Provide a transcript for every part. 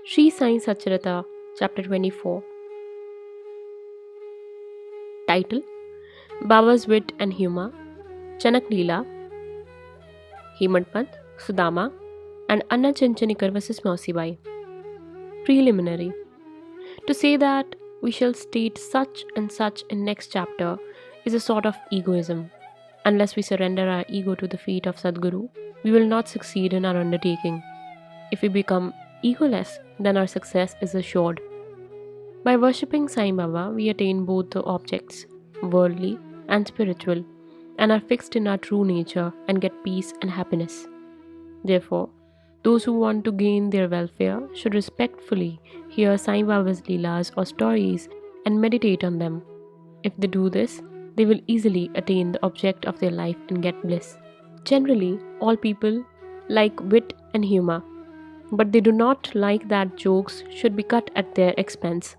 SHRI Sai Satcharita, Chapter 24. Title: Baba's Wit and Humour, Chanak Leela, Hemadpant, Sudama, and Chinchanikar vs. Mavsibai. Preliminary: to say that we shall state such and such in next chapter is a sort of egoism. Unless we surrender our ego to the feet of Sadguru, we will not succeed in our undertaking. If we become egoless, then our success is assured. By worshipping Sai Baba, we attain both the objects, worldly and spiritual, and are fixed in our true nature and get peace and happiness. Therefore, those who want to gain their welfare should respectfully hear Sai Baba's Leelas or stories and meditate on them. If they do this, they will easily attain the object of their life and get bliss. Generally, all people like wit and humour, but they do not like that jokes should be cut at their expense.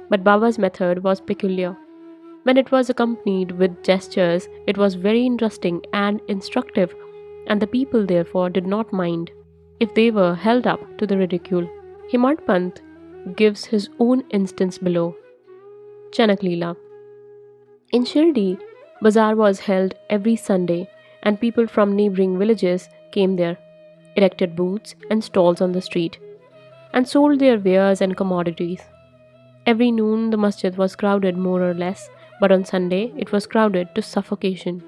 But Baba's method was peculiar. When it was accompanied with gestures, it was very interesting and instructive, and the people therefore did not mind if they were held up to the ridicule. Hemadpant gives his own instance below. Chanak Leela. In Shirdi, bazaar was held every Sunday, and people from neighbouring villages came there, erected booths and stalls on the street, and sold their wares and commodities. Every noon the masjid was crowded more or less, but on Sunday it was crowded to suffocation.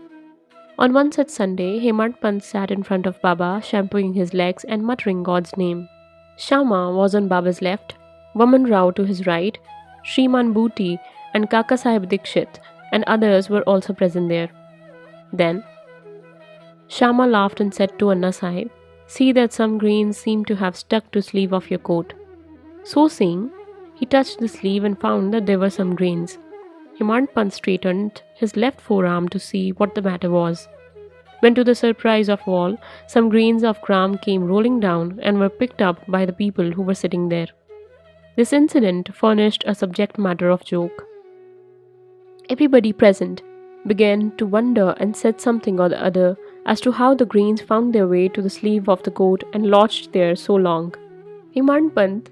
On one such Sunday, Hemadpant sat in front of Baba, shampooing his legs and muttering God's name. Shama was on Baba's left, Vaman Rao to his right, Shriman Bhuti and Kaka Sahib Dikshit and others were also present there. Then Shama laughed and said to Anna Sahib, "See that some grains seem to have stuck to sleeve of your coat." So saying, he touched the sleeve and found that there were some grains. Hemadpant straightened his left forearm to see what the matter was, when to the surprise of all, some grains of gram came rolling down and were picked up by the people who were sitting there. This incident furnished a subject matter of joke. Everybody present began to wonder and said something or the other as to how the grains found their way to the sleeve of the coat and lodged there so long. Hemadpant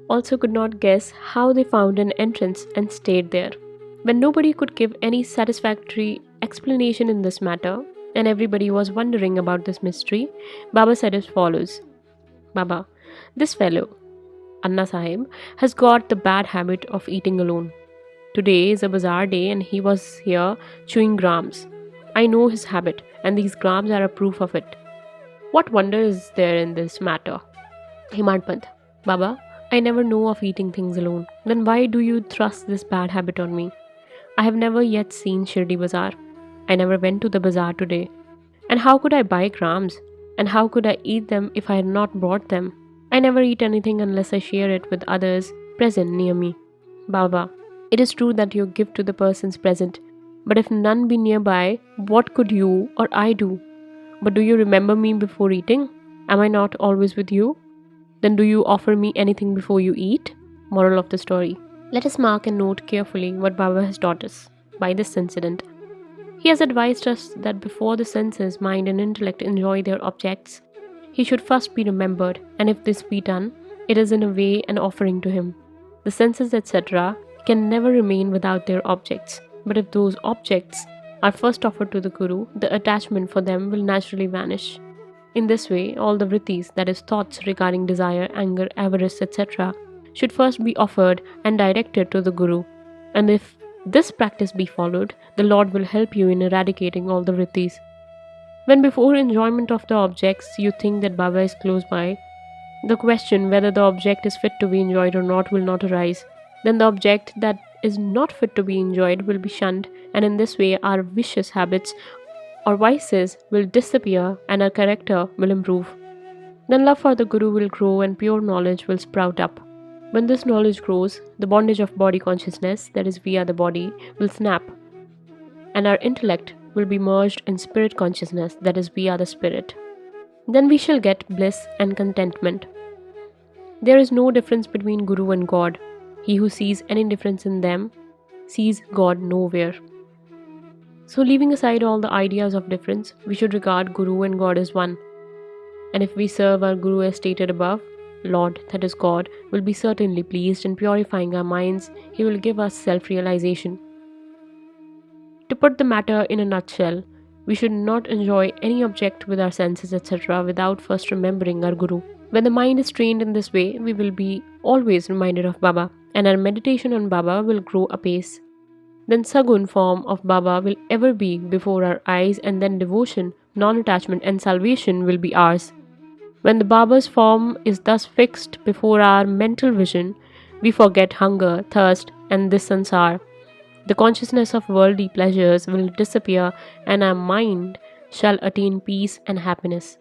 also could not guess how they found an entrance and stayed there. When nobody could give any satisfactory explanation in this matter, and everybody was wondering about this mystery, Baba said as follows: "Baba, this fellow, Anna Sahib, has got the bad habit of eating alone. Today is a bazaar day and he was here chewing grams. I know his habit, and these grams are a proof of it. What wonder is there in this matter?" Hemadpant: "Baba, I never know of eating things alone. Then why do you thrust this bad habit on me? I have never yet seen Shirdi Bazaar. I never went to the bazaar today. And how could I buy grams? And how could I eat them if I had not bought them? I never eat anything unless I share it with others present near me. Baba, it is true that you give to the persons present, but if none be nearby, what could you or I do? But do you remember me before eating? Am I not always with you? Then do you offer me anything before you eat?" Moral of the story. Let us mark and note carefully what Baba has taught us by this incident. He has advised us that before the senses, mind and intellect enjoy their objects, he should first be remembered, and if this be done, it is in a way an offering to him. The senses, etc., can never remain without their objects, but if those objects are first offered to the Guru, the attachment for them will naturally vanish. In this way, all the vrittis, that is, thoughts regarding desire, anger, avarice, etc., should first be offered and directed to the Guru, and if this practice be followed, the Lord will help you in eradicating all the vrittis. When before enjoyment of the objects you think that Baba is close by, the question whether the object is fit to be enjoyed or not will not arise. Then the object that is not fit to be enjoyed will be shunned, and in this way our vicious habits or vices will disappear and our character will improve. Then love for the Guru will grow and pure knowledge will sprout up. When this knowledge grows, the bondage of body consciousness, that is via the body, will snap, and our intellect will be merged in spirit consciousness, that is via the spirit. Then we shall get bliss and contentment. There is no difference between Guru and God. He who sees any difference in them sees God nowhere. So leaving aside all the ideas of difference, we should regard Guru and God as one. And if we serve our Guru as stated above, Lord, that is God, will be certainly pleased in purifying our minds. He will give us self-realization. To put the matter in a nutshell, we should not enjoy any object with our senses, etc., without first remembering our Guru. When the mind is trained in this way, we will be always reminded of Baba, and our meditation on Baba will grow apace. Then Sagun form of Baba will ever be before our eyes, and then devotion, non-attachment and salvation will be ours. When the Baba's form is thus fixed before our mental vision, we forget hunger, thirst and this sansar. The consciousness of worldly pleasures will disappear and our mind shall attain peace and happiness.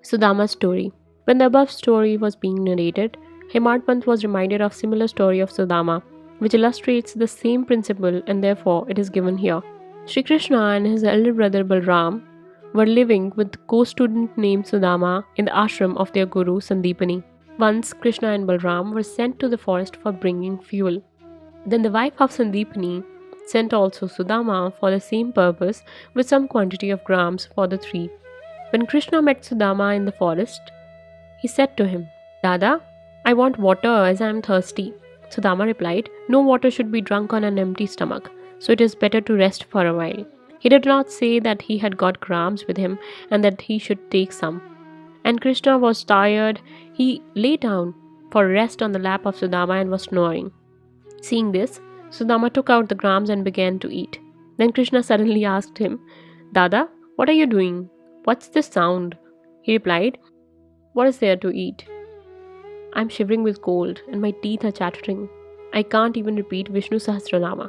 Sudama's story. When the above story was being narrated, Hemadpant was reminded of similar story of Sudama, which illustrates the same principle, and therefore it is given here. Sri Krishna and his elder brother Balram were living with co-student named Sudama in the ashram of their guru Sandipani. Once Krishna and Balram were sent to the forest for bringing fuel. Then the wife of Sandipani sent also Sudama for the same purpose with some quantity of grams for the three. When Krishna met Sudama in the forest, he said to him, "Dada, I want water as I am thirsty." Sudama replied, "No water should be drunk on an empty stomach, so it is better to rest for a while." He did not say that he had got grams with him and that he should take some. And Krishna was tired. He lay down for rest on the lap of Sudama and was snoring. Seeing this, Sudama took out the grams and began to eat. Then Krishna suddenly asked him, "Dada, what are you doing? What's this sound?" He replied, "What is there to eat? I'm shivering with cold and my teeth are chattering. I can't even repeat Vishnu Sahasranama."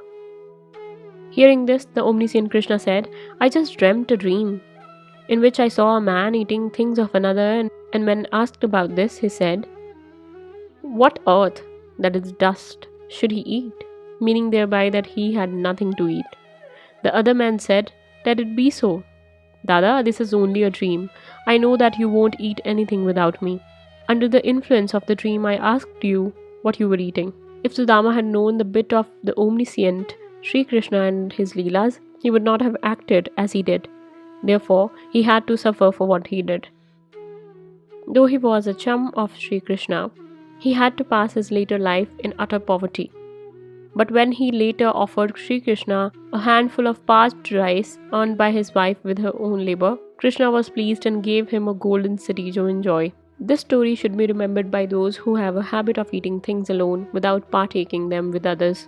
Hearing this, the omniscient Krishna said, "I just dreamt a dream in which I saw a man eating things of another, and when asked about this, he said, 'What earth, that is dust, should he eat?' Meaning thereby that he had nothing to eat. The other man said, 'Let it be so. Dada, this is only a dream. I know that you won't eat anything without me. Under the influence of the dream, I asked you what you were eating.' If Sudama had known the bit of the omniscient Sri Krishna and his Leelas, he would not have acted as he did. Therefore, he had to suffer for what he did. Though he was a chum of Sri Krishna, he had to pass his later life in utter poverty. But when he later offered Sri Krishna a handful of parched rice earned by his wife with her own labor, Krishna was pleased and gave him a golden city to enjoy. This story should be remembered by those who have a habit of eating things alone without partaking them with others.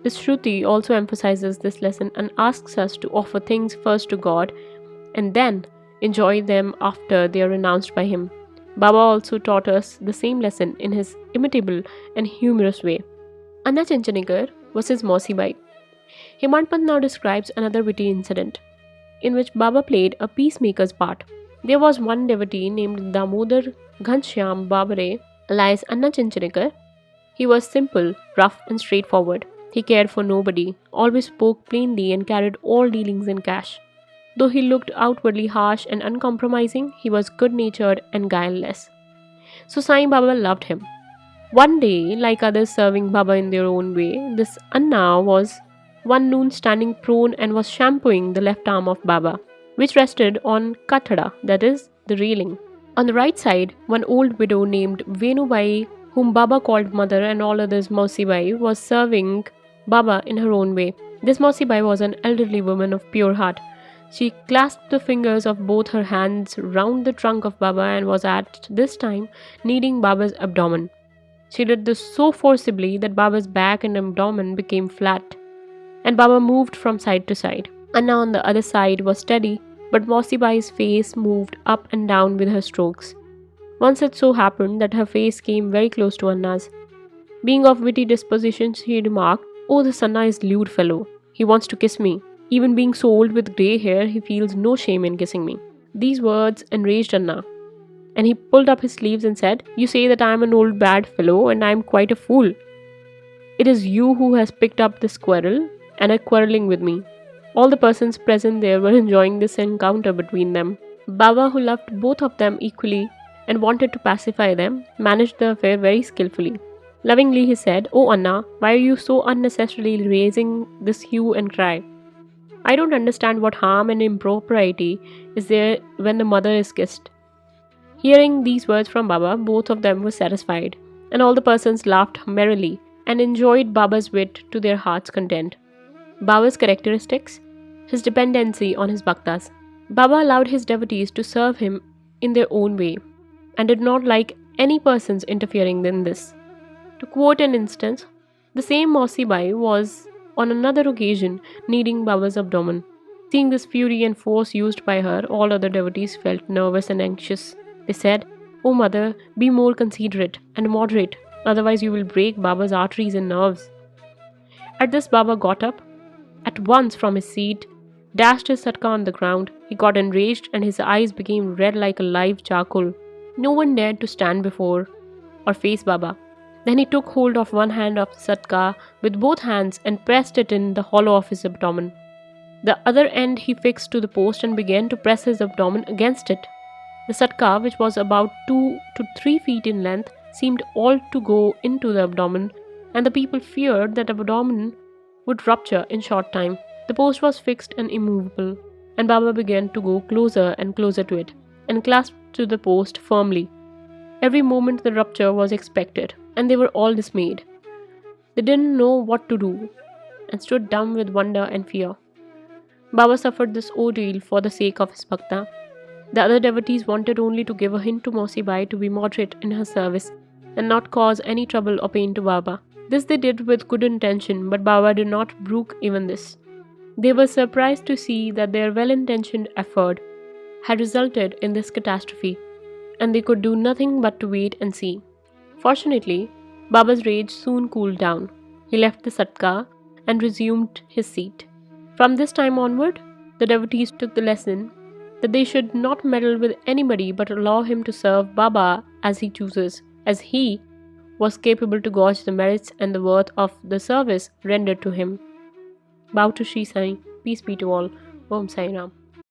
This Shruti also emphasizes this lesson and asks us to offer things first to God and then enjoy them after they are renounced by Him. Baba also taught us the same lesson in his imitable and humorous way. Anna Chinchanikar versus Mavsibai. Hemadpant now describes another witty incident, in which Baba played a peacemaker's part. There was one devotee named Damodar Ghanshyam Babare, alias Anna Chinchanikar. He was simple, rough and straightforward. He cared for nobody, always spoke plainly and carried all dealings in cash. Though he looked outwardly harsh and uncompromising, he was good-natured and guileless. So Sai Baba loved him. One day, like others serving Baba in their own way, this Anna was one noon standing prone and was shampooing the left arm of Baba, which rested on kathada, that is, the railing. On the right side, one old widow named Venubai, whom Baba called mother and all others Mavsibai, was serving Baba in her own way. This Mavsibai was an elderly woman of pure heart. She clasped the fingers of both her hands round the trunk of Baba and was at this time kneading Baba's abdomen. She did this so forcibly that Baba's back and abdomen became flat, and Baba moved from side to side. Anna on the other side was steady, but Mavsibai's face moved up and down with her strokes. Once it so happened that her face came very close to Anna's. Being of witty disposition, she remarked, "Oh, this Anna is lewd fellow. He wants to kiss me. Even being so old with grey hair, he feels no shame in kissing me." These words enraged Anna, and he pulled up his sleeves and said, "You say that I am an old bad fellow and I am quite a fool. It is you who has picked up this quarrel and are quarrelling with me." All the persons present there were enjoying this encounter between them. Baba, who loved both of them equally and wanted to pacify them, managed the affair very skillfully. Lovingly he said, "Oh Anna, why are you so unnecessarily raising this hue and cry? I don't understand what harm and impropriety is there when the mother is kissed. Hearing these words from Baba, both of them were satisfied, and all the persons laughed merrily and enjoyed Baba's wit to their heart's content. Baba's characteristics: his dependency on his bhaktas. Baba allowed his devotees to serve him in their own way and did not like any persons interfering in this. To quote an instance, the same Mavsibai was on another occasion kneading Baba's abdomen. Seeing this fury and force used by her, all other devotees felt nervous and anxious. They said, "O mother, be more considerate and moderate, otherwise you will break Baba's arteries and nerves." At this, Baba got up at once from his seat, dashed his satka on the ground. He got enraged and his eyes became red like a live charcoal. No one dared to stand before or face Baba. Then he took hold of one hand of the satka with both hands and pressed it in the hollow of his abdomen. The other end he fixed to the post and began to press his abdomen against it. The satka, which was about 2 to 3 feet in length, seemed all to go into the abdomen, and the people feared that the abdomen would rupture in short time. The post was fixed and immovable, and Baba began to go closer and closer to it, and clasped to the post firmly. Every moment the rupture was expected, and they were all dismayed. They didn't know what to do, and stood dumb with wonder and fear. Baba suffered this ordeal for the sake of his bhakta. The other devotees wanted only to give a hint to Mavsibai to be moderate in her service and not cause any trouble or pain to Baba. This they did with good intention, but Baba did not brook even this. They were surprised to see that their well-intentioned effort had resulted in this catastrophe, and they could do nothing but to wait and see. Fortunately, Baba's rage soon cooled down. He left the satka and resumed his seat. From this time onward, the devotees took the lesson that they should not meddle with anybody but allow him to serve Baba as he chooses, as he was capable to gauge the merits and the worth of the service rendered to him. Bow to Sri Sai. Peace be to all. Om Sai Ram.